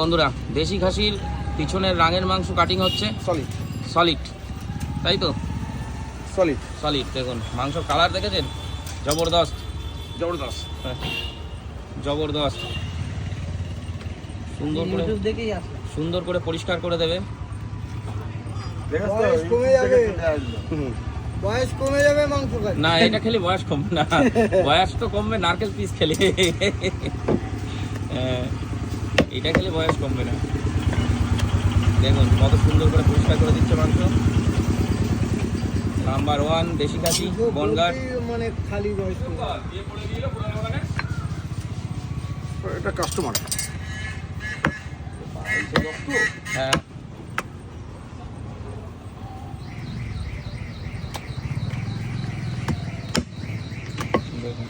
বন্ধুরা, দেশি খাসির পিছনের রাঙের মাংস কাটিং হচ্ছে। সলিড, তাই তো? সলিড। দেখুন মাংস কালার দেখেছেন, জবরদস্ত। হ্যাঁ, জবরদস্ত। সুন্দর করে পরিষ্কার করে দেবে। বয়স কমে যাবে মাংস না, এটা খেলে বয়স কমবে না, বয়স তো কমবে নারকেল পিস খেলে। এটা খেলে বয়স কমবে না। দেখুন কত সুন্দর করে পরিষ্কার করে দিচ্ছে মাংস। নাম্বার 1 দেশি খাসি বনগাঁ। মানে খালি বয়স এটা কাস্টমার। হ্যাঁ, দেখুন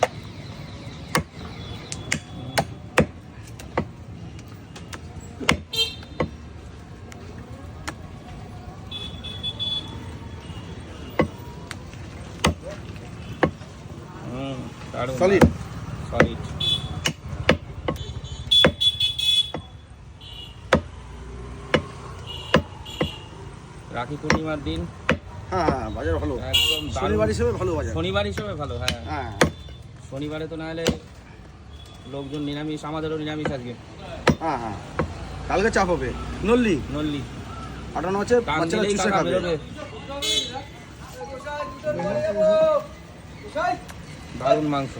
সলিড। রাখি পূর্ণিমার দিন হ্যাঁ, বাজার ভালো, একদম শনিবার হিসেবে ভালো বাজার। শনিবার হিসেবে ভালো। হ্যাঁ, হ্যাঁ, শনিবারে তো না হলে লোকজন নিরামিষ, আমাদেরও নিরামিষ আজকে। হ্যাঁ, কালকে চাপ হবে। নল্লি পাঠানো আছে, কান বাচ্চারা দিলেই চুষে কাকা খাবে। বেরোবে। দারুণ মাংস।